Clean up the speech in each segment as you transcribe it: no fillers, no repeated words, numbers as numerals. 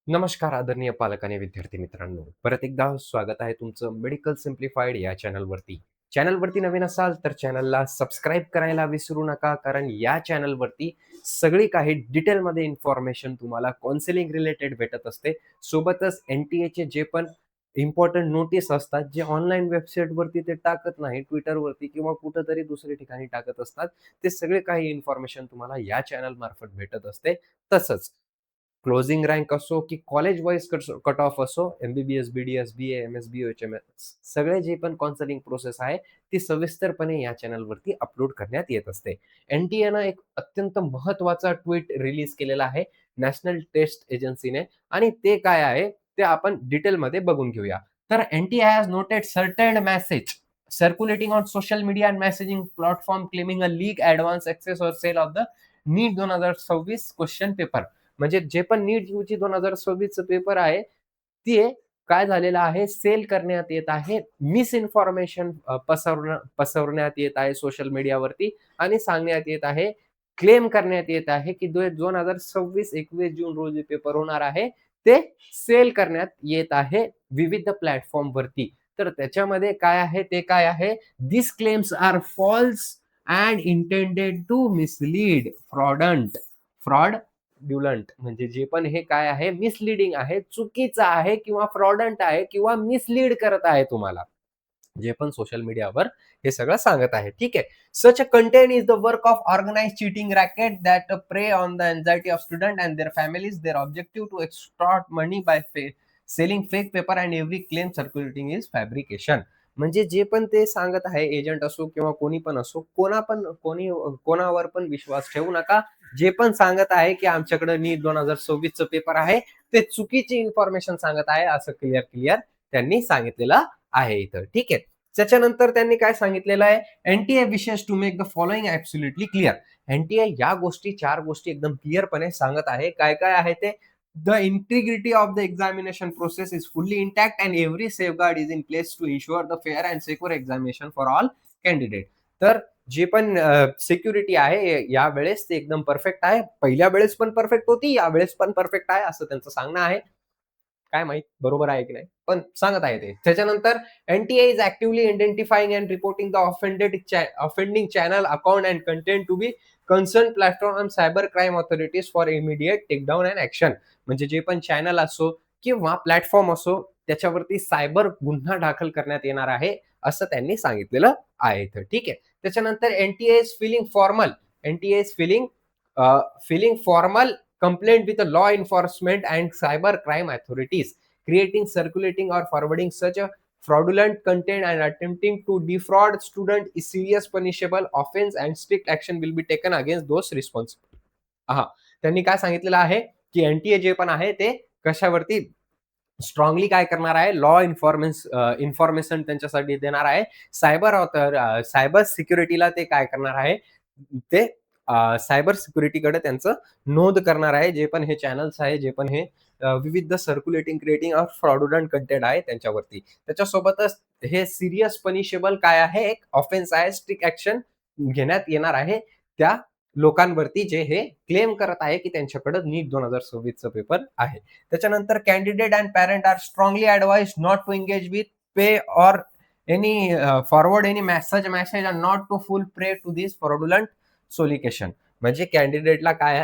नमस्कार आदरणीय पालक आणि विद्यार्थी मित्रांनो. परत एकदा स्वागत आहे तुमचं मेडिकल सिम्प्लिफाईड या चॅनलवरती. चॅनलवरती नवीन असाल तर चॅनलला सबस्क्राईब करायला विसरू नका. कारण या चॅनलवरती सगळी काही डिटेलमध्ये इन्फॉर्मेशन तुम्हाला काउन्सिलिंग रिलेटेड भेटत असते. सोबतच एन-टी-एचे जे पण इम्पोर्टंट नोटीस असतात, जे ऑनलाईन वेबसाईटवरती ते टाकत नाही, Twitterवरती किंवा कुठेतरी दुसऱ्या ठिकाणी टाकत असतात. ते सगळे काही इन्फॉर्मेशन तुम्हाला या चॅनलमार्फत भेटत असते. तसंच क्लोजिंग रँक असो की कॉलेज वाईज कट ऑफ असो, एम-बी-बी-एस, बी-डी-एस, बी-ए, एम-एस, बी-ओ, एच-एम-एस सगळे जे पण काउन्सिलिंग प्रोसेस आहे, ती सविस्तरपणे या चॅनलवरती अपलोड करण्यात येत असते. एन-टी-एनं एक अत्यंत महत्त्वाचा ट्वीट रिलीज केलेला आहे नॅशनल टेस्ट एजन्सीने आणि ते काय आहे, ते आपण डिटेलमध्ये बघून घेऊया. तर NTI has noted certain message circulating on social media and messaging platform claiming a leak, advance access or sale of the NEET 2026 question paper. म्हणजे जे पण नीट यूजी 2026 पेपर आहे, ते काय झालेलं आहे, सेल करण्यात येत आहे. मिस इन्फॉर्मेशन पसरवण्यात येत आहे सोशल मीडियावरती आणि सांगण्यात येत आहे, क्लेम करण्यात येत आहे, की 2026-21 जून रोजी पेपर होणार आहे. ते सेल करण्यात येत आहे विविध प्लॅटफॉर्मवरती. तर त्याच्यामध्ये काय आहे, ते काय आहे, "this claims are false and intended to mislead, fraudulent म्हणजे जे पण हे काय आहे मिसलीडिंग आहे, चुकीचं आहे किंवा फ्रॉडंट आहे किंवा मिसलीड करत आहे तुम्हाला. जे पण सोशल मीडियावर हे सगळं सांगत आहे. ठीक आहे. Such a content is the work of organized cheating racket that prey on the anxiety of student and their families. Their objective to extort money by selling fake paper and every claim circulating is fabrication. म्हणजे जे पण ते सांगत आहे agent असो किंवा कोणी पण असो, कोणावर पण विश्वास ठेवू नका. जे पण सांगत आहे, की आमच्याकडे नीट 2026चं पेपर आहे, ते चुकीची इन्फॉर्मेशन सांगत आहे, असं क्लिअर त्यांनी सांगितलेलं आहे इथं. ठीक आहे. त्याच्यानंतर त्यांनी काय सांगितलेलं आहे, NTA wishes to make the following absolutely clear. NTA या गोष्टी 4 गोष्टी एकदम क्लिअरपणे सांगत आहे. काय-काय आहे ते? The integrity of the examination process is fully intact and every safeguard is in place to ensure the fair and secure examination for all candidate. तर जे पण सिक्युरिटी आहे यावेळेस ते एकदम परफेक्ट आहे. पहिल्या वेळेस पण परफेक्ट होती, यावेळेस पण परफेक्ट आहे असं त्यांचं सांगणं आहे. काय माहीत बरोबर आहे की नाही? पण सांगत आहे ते. त्याच्यानंतर NTA is actively identifying and reporting the offending channel, account and content to be concern platform and cyber crime authorities for immediate takedown and action. म्हणजे जे पण चॅनल असो किंवा प्लॅटफॉर्म असो, त्याच्यावरती सायबर गुन्हा दाखल करण्यात येणार आहे, असं त्यांनी सांगितलेलं आहे इथं. ठीक आहे. त्याच्यानंतर NTA is feeling formal. NTA is feeling formal complaint with the law enforcement and cyber crime authorities. Creating, circulating, or forwarding such a fraudulent content and attempting to defraud student is serious punishable offense and strict action will be taken against those responsible. हा, त्यांनी काय सांगितलेलं आहे की NTA जे पण आहे ते कशावरती स्ट्रॉंगली काय करणार आहे, लॉ इन्फॉर्मेशन त्यांच्यासाठी देणार आहे. सायबर सिक्युरिटीला ते काय करणार आहे, ते सायबर सिक्युरिटीकडे त्यांचं नोंद करणार आहे. जे पण हे चॅनल्स आहे, जे पण हे विविध सर्क्युलेटिंग, क्रिएटिंग ऑर फ्रॉडुलंट कंटेंट आहे त्यांच्यावरती. त्याच्यासोबतच हे सीरियस पनिशेबल काय आहे, एक ऑफेन्स आहे. स्ट्रिक्ट ॲक्शन घेण्यात येणार आहे त्या लोकांवरती जे हे क्लेम करत आहे, की त्यांच्याकडे नीट 2026चा पेपर आहे. त्याच्यानंतर candidate and parent are strongly advised not to engage with pay or any forward any message and not to full prey to this फ्रॉडुलंट सोलिकेशन. म्हणजे कॅन्डिडेटला काय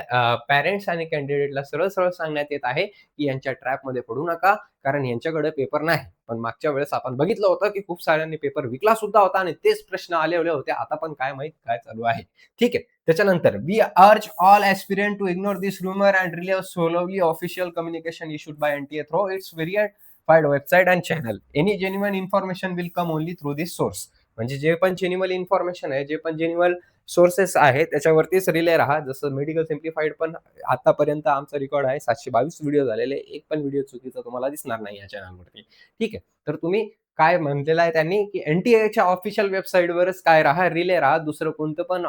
पॅरेंट्स आणि कॅन्डिडेटला सरळ-सरळ सांगण्यात येत आहे, की यांच्या ट्रॅपमध्ये पडू नका, कारण यांच्याकडे पेपर नाही. पण मागच्या वेळेस आपण बघितलं होतं, की खूप साऱ्यांनी पेपर विकला सुद्धा होता आणि तेच प्रश्न आलेले होते. आता पण काय माहीत काय चालू आहे. ठीक आहे. त्याच्यानंतर we urge all aspirant to ignore this rumor and rely solely official communication issued by NTA through its verified website and channel. Any genuine information will come only through this source. म्हणजे जे पण genuine information आहे, जे पण genuine sources आहेत त्याच्यावरतीच relay राहा. जसं medical simplified पण आतापर्यंत आमचा रेकॉर्ड आहे 722 व्हिडिओ झालेले. एक पण व्हिडिओ चुकीचा तुम्हाला दिसणार नाही या चॅनलवरती. ठीक आहे. तर तुम्ही काय म्हटलेलं आहे त्यांनी, की एन-टी-एच्या ऑफिशियल वेबसाईटवरच काय राहा, रिले राहा. दुसरं कोणतं पण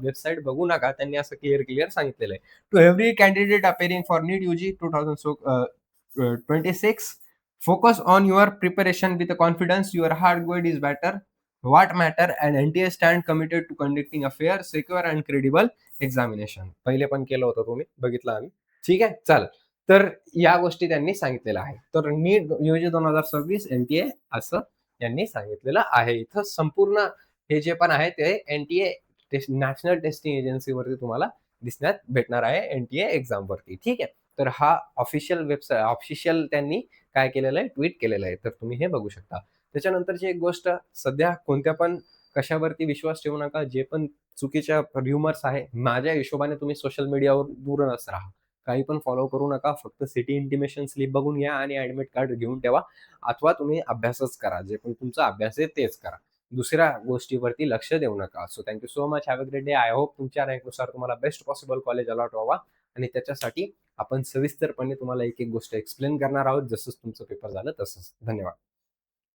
वेबसाईट बघू नका. त्यांनी असं क्लिअर सांगितलेलं आहे. To every candidate appearing for NEET UG 2026 focus on your preparation with confidence. Your hard guide is better what matter and NTA stand committed to conducting a fair, secure and credible examination. पहिले पण केलं होतं तुम्ही, बघितलं आम्ही. ठीक आहे, चला. तर या गोष्टी त्यांनी सांगितलेल्या आहेत. तर नीट UG 2026 NTA असं त्यांनी सांगितलेलं आहे. इथं संपूर्ण हे जे पण आहे ते NTA नॅशनल टेस्टिंग एजन्सीवरती तुम्हाला दिसण्यात भेटणार आहे NTA एक्झामवरती. ठीक आहे. तर हा ऑफिशियल त्यांनी काय केलेलं आहे, ट्वीट केलेलं आहे. तर तुम्ही हे बघू शकता. त्याच्यानंतरची एक गोष्ट, सध्या कोणत्या पण कशावरती विश्वास ठेवू नका. जे पण चुकीच्या र्युमर्स आहे, माझ्या हिशोबाने तुम्ही सोशल मीडियावर दूरच राहा. काही पण फॉलो करू नका. फक्त सिटी इंटिमेशन स्लिप बघून घ्या आणि ॲडमिट कार्ड घेऊन ठेवा. अथवा तुम्ही अभ्यासच करा. जे पण तुमचा अभ्यास आहे तेच करा. दुसऱ्या गोष्टीवरती लक्ष देऊ नका. So thank so much. Have a great day. I hope तुमच्या रँकनुसार तुम्हाला बेस्ट पॉसिबल कॉलेज अलॉट व्हावा आणि त्याच्यासाठी आपण सविस्तरपणे तुम्हाला एक-एक गोष्ट एक्सप्लेन करणार आहोत. जसं तुमचं पेपर झालं तसंच. धन्यवाद.